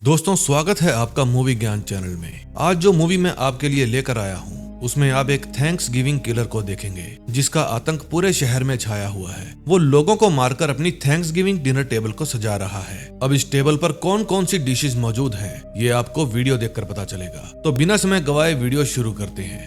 दोस्तों, स्वागत है आपका मूवी ज्ञान चैनल में। आज जो मूवी मैं आपके लिए लेकर आया हूँ उसमें आप एक थैंक्स गिविंग किलर को देखेंगे जिसका आतंक पूरे शहर में छाया हुआ है। वो लोगों को मारकर अपनी थैंक्स गिविंग डिनर टेबल को सजा रहा है। अब इस टेबल पर कौन कौन सी डिशेस मौजूद हैं, ये आपको वीडियो देखकर पता चलेगा। तो बिना समय गवाए वीडियो शुरू करते हैं।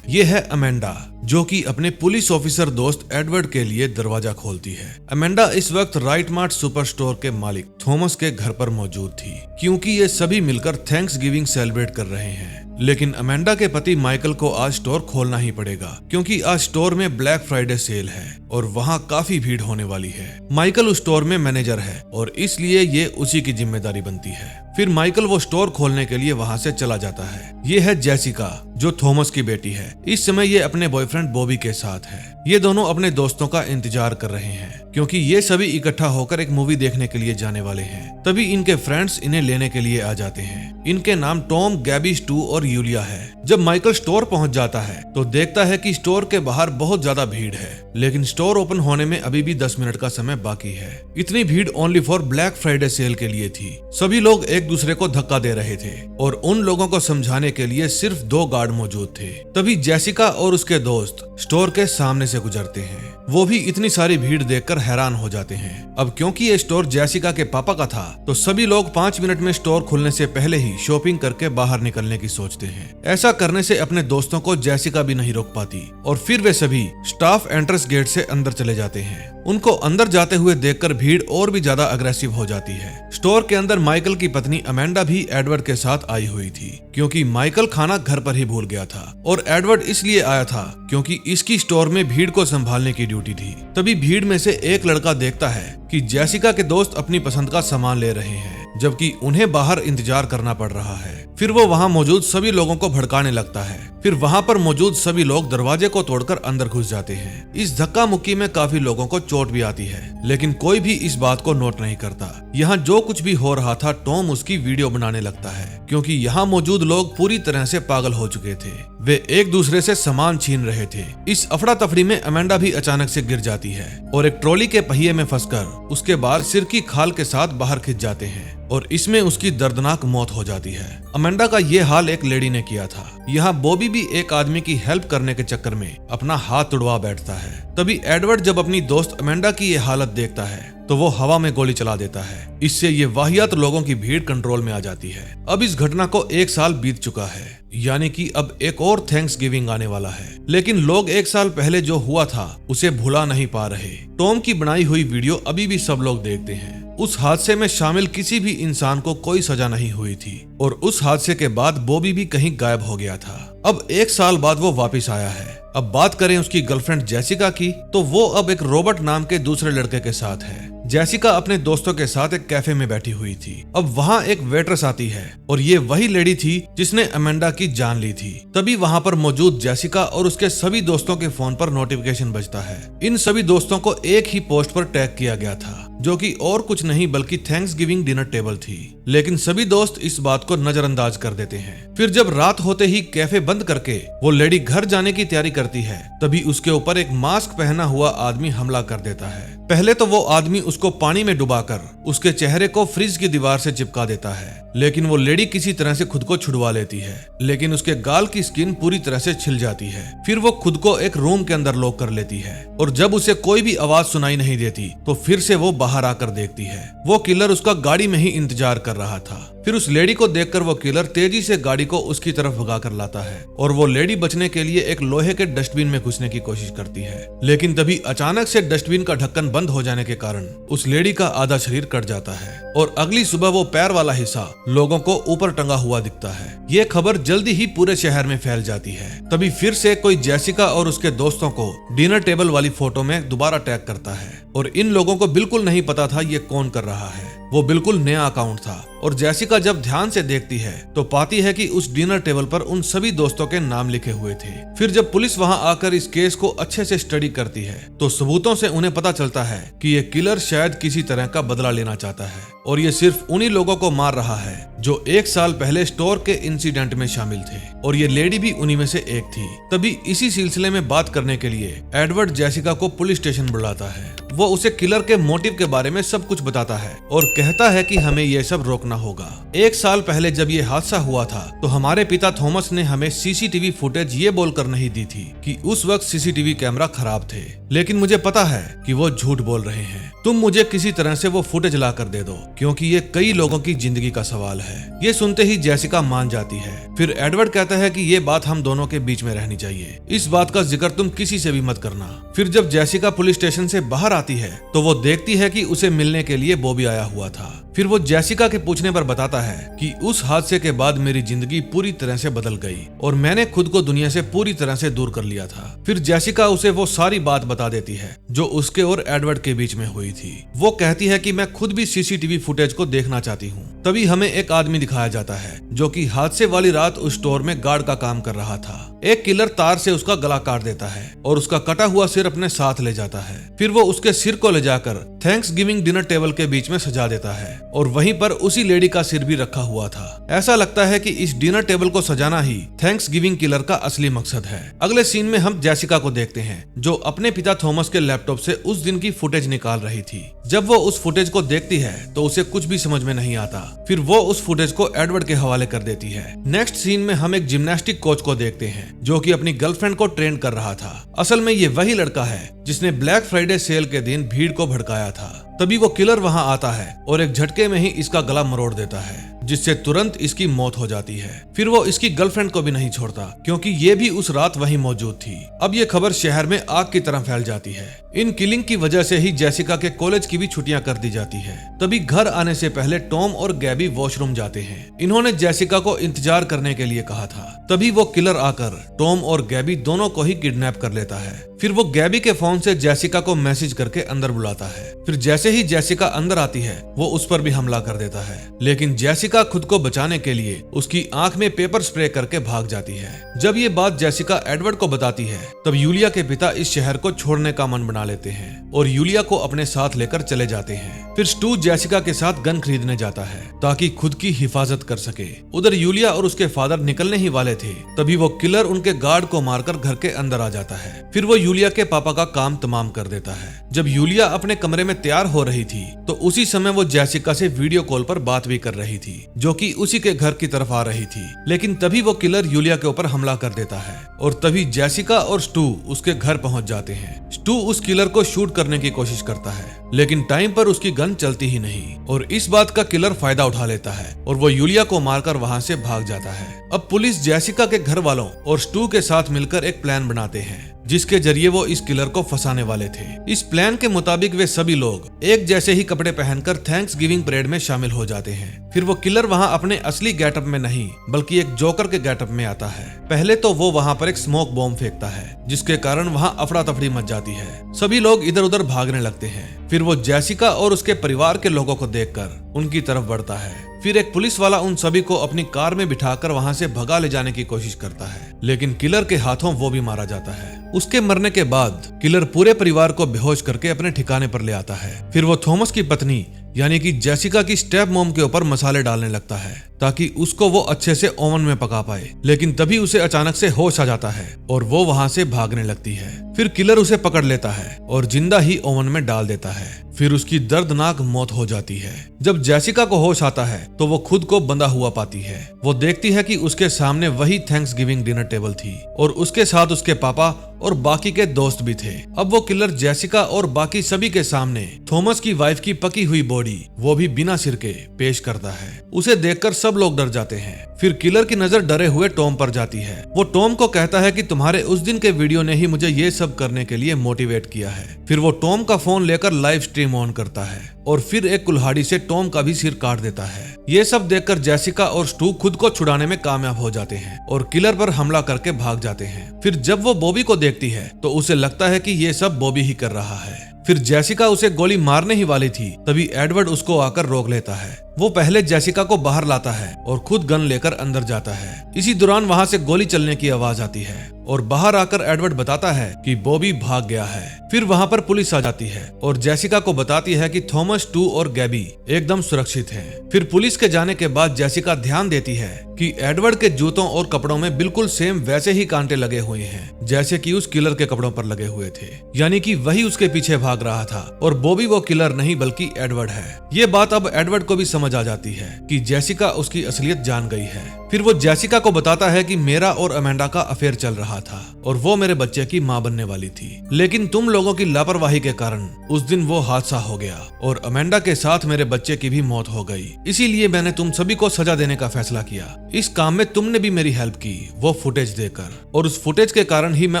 ये है अमेंडा, जो कि अपने पुलिस ऑफिसर दोस्त एडवर्ड के लिए दरवाजा खोलती है। अमेंडा इस वक्त राइट मार्ट सुपर स्टोर के मालिक थॉमस के घर पर मौजूद थी, क्योंकि ये सभी मिलकर थैंक्स गिविंग सेलिब्रेट कर रहे हैं। लेकिन अमेंडा के पति माइकल को आज स्टोर खोलना ही पड़ेगा, क्योंकि आज स्टोर में ब्लैक फ्राइडे सेल है और वहाँ काफी भीड़ होने वाली है। माइकल उस स्टोर में मैनेजर है और इसलिए ये उसी की जिम्मेदारी बनती है। फिर माइकल वो स्टोर खोलने के लिए वहाँ से चला जाता है। ये है जेसिका, जो थॉमस की बेटी है। इस समय ये अपने बॉयफ्रेंड बॉबी के साथ है। ये दोनों अपने दोस्तों का इंतजार कर रहे हैं, क्योंकि ये सभी इकट्ठा होकर एक मूवी देखने के लिए जाने वाले हैं। तभी इनके फ्रेंड्स इन्हें लेने के लिए आ जाते हैं। इनके नाम टॉम, गैबी, स्टू और यूलिया है। जब माइकल स्टोर पहुंच जाता है तो देखता है कि स्टोर के बाहर बहुत ज्यादा भीड़ है, लेकिन स्टोर ओपन होने में अभी भी 10 मिनट का समय बाकी है। इतनी भीड़ only for black Friday sale के लिए थी। सभी लोग एक दूसरे को धक्का दे रहे थे और उन लोगों को समझाने के लिए सिर्फ 2 गार्ड मौजूद थे। तभी जेसिका और उसके दोस्त स्टोर के सामने से गुजरते हैं। वो भी इतनी सारी भीड़ देखकर हैरान हो जाते हैं। अब क्योंकि ये स्टोर जेसिका के पापा का था, तो सभी लोग 5 मिनट में स्टोर खुलने से पहले ही शॉपिंग करके बाहर निकलने की सोचते हैं। ऐसा करने से अपने दोस्तों को जेसिका भी नहीं रोक पाती और फिर वे सभी स्टाफ एंट्रेंस गेट से अंदर चले जाते हैं। उनको अंदर जाते हुए देखकर भीड़ और भी ज्यादा अग्रेसिव हो जाती है। स्टोर के अंदर माइकल की पत्नी अमेंडा भी एडवर्ड के साथ आई हुई थी, क्योंकि माइकल खाना घर पर ही भूल गया था और एडवर्ड इसलिए आया था क्योंकि इसकी स्टोर में भीड़ को संभालने की ड्यूटी थी। तभी भीड़ में से एक लड़का देखता है कि जेसिका के दोस्त अपनी पसंद का सामान ले रहे हैं, जबकि उन्हें बाहर इंतजार करना पड़ रहा है। फिर वो वहाँ मौजूद सभी लोगों को भड़काने लगता है। फिर वहाँ पर मौजूद सभी लोग दरवाजे को तोड़कर अंदर घुस जाते हैं। इस धक्का मुक्की में काफी लोगों को चोट भी आती है, लेकिन कोई भी इस बात को नोट नहीं करता। यहाँ जो कुछ भी हो रहा था, टॉम उसकी वीडियो बनाने लगता है, क्योंकि यहाँ मौजूद लोग पूरी तरह से पागल हो चुके थे। वे एक दूसरे से सामान छीन रहे थे। इस अफड़ा तफड़ी में अमेंडा भी अचानक से गिर जाती है और एक ट्रॉली के पहिए में फंसकर उसके बाद सिर की खाल के साथ बाहर खिंच जाते हैं और इसमें उसकी दर्दनाक मौत हो जाती है। अमेंडा का ये हाल एक लेडी ने किया था। यहाँ बॉबी भी एक आदमी की हेल्प करने के चक्कर में अपना हाथ तुड़वा बैठता है। तभी एडवर्ड जब अपनी दोस्त अमेंडा की ये हालत देखता है तो वो हवा में गोली चला देता है। इससे ये वाहियात लोगों की भीड़ कंट्रोल में आ जाती है। अब इस घटना को 1 साल बीत चुका है, यानी कि अब एक और थैंक्स गिविंग आने वाला है। लेकिन लोग 1 साल पहले जो हुआ था उसे भुला नहीं पा रहे। टॉम की बनाई हुई वीडियो अभी भी सब लोग देखते हैं। उस हादसे में शामिल किसी भी इंसान को कोई सजा नहीं हुई थी और उस हादसे के बाद बॉबी भी कहीं गायब हो गया था। अब 1 साल बाद वो वापस आया है। अब बात करें उसकी गर्लफ्रेंड जेसिका की, तो वो अब एक रॉबर्ट नाम के दूसरे लड़के के साथ है। जेसिका अपने दोस्तों के साथ एक कैफे में बैठी हुई थी। अब वहाँ एक वेट्रेस आती है और ये वही लेडी थी जिसने अमेंडा की जान ली थी। तभी वहाँ पर मौजूद जेसिका और उसके सभी दोस्तों के फोन पर नोटिफिकेशन बजता है। इन सभी दोस्तों को एक ही पोस्ट पर टैग किया गया था, जो कि और कुछ नहीं बल्कि थैंक्स गिविंग डिनर टेबल थी। लेकिन सभी दोस्त इस बात को नजरअंदाज कर देते हैं। फिर जब रात होते ही कैफे बंद करके वो लेडी घर जाने की तैयारी करती है, तभी उसके ऊपर एक मास्क पहना हुआ आदमी हमला कर देता है। पहले तो वो आदमी उसको पानी में डुबाकर उसके चेहरे को फ्रिज की दीवार से चिपका देता है, लेकिन वो लेडी किसी तरह से खुद को छुड़वा लेती है, लेकिन उसके गाल की स्किन पूरी तरह से छिल जाती है। फिर वो खुद को एक रूम के अंदर लॉक कर लेती है और जब उसे कोई भी आवाज सुनाई नहीं देती तो फिर से वो बाहर आकर देखती है। वो किलर उसका गाड़ी में ही इंतजार कर रहा था। फिर उस लेडी को देखकर वो किलर तेजी से गाड़ी को उसकी तरफ भगा कर लाता है और वो लेडी बचने के लिए एक लोहे के डस्टबिन में घुसने की कोशिश करती है। लेकिन तभी अचानक से डस्टबिन का ढक्कन बंद हो जाने के कारण उस लेडी का आधा शरीर कट जाता है और अगली सुबह वो पैर वाला हिस्सा लोगों को ऊपर टंगा हुआ दिखता है। ये खबर जल्दी ही पूरे शहर में फैल जाती है। तभी फिर से कोई जेसिका और उसके दोस्तों को डिनर टेबल वाली फोटो में दोबारा टैग करता है और इन लोगों को बिल्कुल नहीं पता था ये कौन कर रहा है। वो बिल्कुल नया अकाउंट था और जेसिका जब ध्यान से देखती है तो पाती है कि उस डिनर टेबल पर उन सभी दोस्तों के नाम लिखे हुए थे। फिर जब पुलिस वहां आकर इस केस को अच्छे से स्टडी करती है तो सबूतों से उन्हें पता चलता है कि ये किलर शायद किसी तरह का बदला लेना चाहता है और ये सिर्फ उन्हीं लोगों को मार रहा है जो 1 साल पहले स्टोर के इंसिडेंट में शामिल थे, और ये लेडी भी उन्हीं में से एक थी। तभी इसी सिलसिले में बात करने के लिए एडवर्ड जेसिका को पुलिस स्टेशन बुलाता है। वो उसे किलर के मोटिव के बारे में सब कुछ बताता है और कहता है कि हमें ये सब रोकना होगा। 1 साल पहले जब ये हादसा हुआ था तो हमारे पिता थॉमस ने हमें सीसीटीवी फुटेज ये बोलकर नहीं दी थी कि उस वक्त सीसीटीवी कैमरा खराब थे, लेकिन मुझे पता है कि वो झूठ बोल रहे हैं। तुम मुझे किसी तरह से वो फुटेज ला कर दे दो, क्योंकि ये कई लोगों की जिंदगी का सवाल है। ये सुनते ही जेसिका मान जाती है। फिर एडवर्ड कहता है कि ये बात हम दोनों के बीच में रहनी चाहिए, इस बात का जिक्र तुम किसी से भी मत करना। फिर जब जेसिका पुलिस स्टेशन से बाहर आती है तो वो देखती है कि उसे मिलने के लिए बॉबी आया हुआ था। फिर वो जेसिका के पूछने पर बताता है कि उस हादसे के बाद मेरी जिंदगी पूरी तरह से बदल गई और मैंने खुद को दुनिया से पूरी तरह से दूर कर लिया था। फिर जेसिका उसे वो सारी बात बता देती है जो उसके और एडवर्ड के बीच में हुई थी। वो कहती है कि मैं खुद भी सीसीटीवी फुटेज को देखना चाहती हूँ। तभी हमें एक आदमी दिखाया जाता है जो कि हादसे वाली रात उस स्टोर में गार्ड का काम कर रहा था। एक किलर तार से उसका गला काट देता है और उसका कटा हुआ सिर अपने साथ ले जाता है। फिर वो उसके सिर को ले जाकर थैंक्स गिविंग डिनर टेबल के बीच में सजा देता है और वहीं पर उसी लेडी का सिर भी रखा हुआ था। ऐसा लगता है कि इस डिनर टेबल को सजाना ही थैंक्स गिविंग किलर का असली मकसद है। अगले सीन में हम जेसिका को देखते हैं जो अपने पिता थॉमस के लैपटॉप से उस दिन की फुटेज निकाल रही थी। जब वो उस फुटेज को देखती है तो उसे कुछ भी समझ में नहीं आता। फिर वो उस फुटेज को एडवर्ड के हवाले कर देती है। नेक्स्ट सीन में हम एक जिम्नास्टिक कोच को देखते हैं जो कि अपनी गर्लफ्रेंड को ट्रेन कर रहा था। असल में ये वही लड़का है जिसने ब्लैक फ्राइडे सेल के दिन भीड़ को भड़काया था। तभी वो किलर वहां आता है और एक झटके में ही इसका गला मरोड़ देता है, जिससे तुरंत इसकी मौत हो जाती है। फिर वो इसकी गर्लफ्रेंड को भी नहीं छोड़ता क्योंकि ये भी उस रात वहीं मौजूद थी। अब ये खबर शहर में आग की तरह फैल जाती है। इन किलिंग की वजह से ही जेसिका के कॉलेज की भी छुट्टियां कर दी जाती है। तभी घर आने से पहले टॉम और गैबी वॉशरूम जाते हैं। इन्होंने जेसिका को इंतजार करने के लिए कहा था। तभी वो किलर आकर टॉम और गैबी दोनों को ही किडनैप कर लेता है। फिर वो गैबी के फोन से जेसिका को मैसेज करके अंदर बुलाता है। फिर जैसे ही जेसिका अंदर आती है वो उस पर भी हमला कर देता है, लेकिन जेसिका खुद को बचाने के लिए उसकी आंख में पेपर स्प्रे करके भाग जाती है। जब ये बात जेसिका एडवर्ड को बताती है तब यूलिया के पिता इस शहर को छोड़ने का मन बना लेते हैं और यूलिया को अपने साथ लेकर चले जाते हैं। फिर स्टू जेसिका के साथ गन खरीदने जाता है ताकि खुद की हिफाजत कर सके। उधर यूलिया और उसके फादर निकलने ही वाले थे, तभी वो किलर उनके गार्ड को मारकर घर के अंदर आ जाता है। फिर वो यूलिया के पापा का काम तमाम कर देता है। जब यूलिया अपने कमरे में तैयार हो रही थी तो उसी समय वो जेसिका से वीडियो कॉल पर बात भी कर रही थी जो कि उसी के घर की तरफ आ रही थी। लेकिन तभी वो किलर यूलिया के ऊपर हमला कर देता है और तभी जेसिका और स्टू उसके घर पहुंच जाते हैं। स्टू उस किलर को शूट करने की कोशिश करता है, लेकिन टाइम पर उसकी गन चलती ही नहीं और इस बात का किलर फायदा उठा लेता है और वो यूलिया को मारकर वहां से भाग जाता है। अब पुलिस जेसिका के घर वालों और स्टू के साथ मिलकर एक प्लान बनाते हैं जिसके जरिए वो इस किलर को फंसाने वाले थे। इस प्लान के मुताबिक वे सभी लोग एक जैसे ही कपड़े पहनकर थैंक्स गिविंग परेड में शामिल हो जाते हैं। फिर वो किलर वहां अपने असली गेटअप में नहीं बल्कि एक जोकर के गेटअप में आता है। पहले तो वो वहां पर एक स्मोक बॉम्ब फेंकता है जिसके कारण वहां अफरा तफरी मच जाती है। सभी लोग इधर उधर भागने लगते हैं। फिर वो जेसिका और उसके परिवार के लोगों को देखकर उनकी तरफ बढ़ता है। फिर एक पुलिस वाला उन सभी को अपनी कार में बिठाकर वहां से भगा ले जाने की कोशिश करता है, लेकिन किलर के हाथों वो भी मारा जाता है। उसके मरने के बाद किलर पूरे परिवार को बेहोश करके अपने ठिकाने पर ले आता है। फिर वो थॉमस की पत्नी यानी कि जेसिका की स्टेप मॉम के ऊपर मसाले डालने लगता है ताकि उसको वो अच्छे से ओवन में पका पाए, लेकिन तभी उसे अचानक से होश आ जाता है और वो वहां से भागने लगती है। फिर किलर उसे पकड़ लेता है और जिंदा ही ओवन में डाल देता है। फिर उसकी दर्दनाक मौत हो जाती है। जब जेसिका को होश आता है तो वो खुद को बंधा हुआ पाती है। वो देखती है कि उसके सामने वही थैंक्स गिविंग डिनर टेबल थी और उसके साथ उसके पापा और बाकी के दोस्त भी थे। अब वो किलर जेसिका और बाकी सभी के सामने थॉमस की वाइफ की पकी हुई बॉडी, वो भी बिना सिर के, पेश करता है। उसे देखकर सब लोग डर जाते हैं। फिर किलर की नजर डरे हुए टॉम पर जाती है। वो टॉम को कहता है कि तुम्हारे उस दिन के वीडियो ने ही मुझे ये सब करने के लिए मोटिवेट किया है। फिर वो टॉम का फोन लेकर लाइव स्ट्रीम ऑन करता है और फिर एक कुल्हाड़ी से टॉम का भी सिर काट देता है। ये सब देखकर जेसिका और स्टू खुद को छुड़ाने में कामयाब हो जाते हैं और किलर पर हमला करके भाग जाते हैं। फिर जब वो बॉबी को देखती है तो उसे लगता है कि ये सब बॉबी ही कर रहा है। फिर जेसिका उसे गोली मारने ही वाली थी, तभी एडवर्ड उसको आकर रोक लेता है। वो पहले जेसिका को बाहर लाता है और खुद गन लेकर अंदर जाता है। इसी दौरान वहां से गोली चलने की आवाज आती है और बाहर आकर एडवर्ड बताता है कि बॉबी भाग गया है। फिर वहाँ पर पुलिस आ जाती है और जेसिका को बताती है कि थॉमस, टू और गैबी एकदम सुरक्षित हैं। फिर पुलिस के जाने के बाद जेसिका ध्यान देती है कि एडवर्ड के जूतों और कपड़ों में बिल्कुल सेम वैसे ही कांटे लगे हुए हैं जैसे कि उस किलर के कपड़ों पर लगे हुए थे, यानी कि वही उसके पीछे भाग रहा था और बॉबी वो किलर नहीं बल्कि एडवर्ड है। ये बात अब एडवर्ड को भी समझ आ जाती है कि जेसिका उसकी असलियत जान गई है। फिर वो जेसिका को बताता है कि मेरा और अमेंडा का अफेयर चल रहा था और वो मेरे बच्चे की माँ बनने वाली थी, लेकिन तुम लोगों की लापरवाही के कारण उस दिन वो हादसा हो गया और अमेंडा के साथ मेरे बच्चे की भी मौत हो गई। इसीलिए मैंने तुम सभी को सजा देने का फैसला किया। इस काम में तुमने भी मेरी हेल्प की, वो फुटेज देकर, और उस फुटेज के कारण ही मैं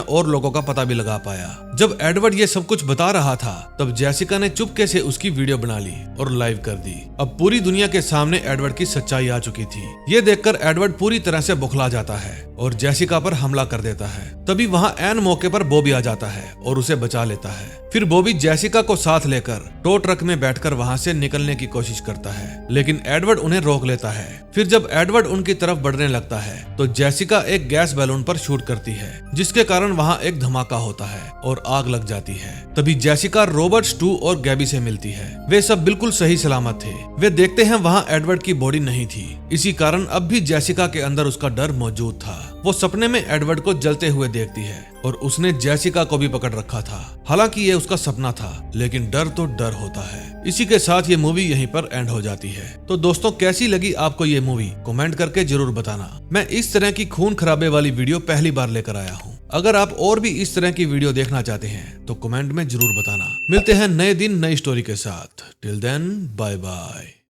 और लोगों का पता भी लगा पाया। जब एडवर्ड ये सब कुछ बता रहा था तब जेसिका ने चुपके से उसकी वीडियो बना ली और लाइव कर दी। अब पूरी दुनिया के सामने एडवर्ड की सच्चाई आ चुकी थी। ये देखकर एडवर्ड पूरी तरह से बौखला जाता है और जेसिका पर हमला कर देता है। तभी वहाँ ऐन मौके पर बॉबी आ जाता है और उसे बचा लेता है। फिर बॉबी जेसिका को साथ लेकर टो ट्रक में बैठकर वहाँ से निकलने की कोशिश करता है, लेकिन एडवर्ड उन्हें रोक लेता है। फिर जब एडवर्ड उनकी तरफ बढ़ने लगता है तो जेसिका एक गैस बैलून पर शूट करती है, जिसके कारण वहाँ एक धमाका होता है और आग लग जाती है। तभी जेसिका रॉबर्ट्स, टू और गैबी से मिलती है। वे सब बिल्कुल सही सलामत थे। वे देखते हैं वहाँ एडवर्ड की बॉडी नहीं थी, इसी कारण अब भी जेसिका के अंदर उसका डर मौजूद था। वो सपने में एडवर्ड को जलते हुए देखती है और उसने जेसिका को भी पकड़ रखा था। हालांकि ये उसका सपना था, लेकिन डर तो डर होता है। इसी के साथ ये मूवी यहीं पर एंड हो जाती है। तो दोस्तों, कैसी लगी आपको ये मूवी कमेंट करके जरूर बताना। मैं इस तरह की खून खराबे वाली वीडियो पहली बार लेकर आया हूँ। अगर आप और भी इस तरह की वीडियो देखना चाहते हैं तो कमेंट में जरूर बताना। मिलते हैं नए दिन नई स्टोरी के साथ। Till then, bye bye.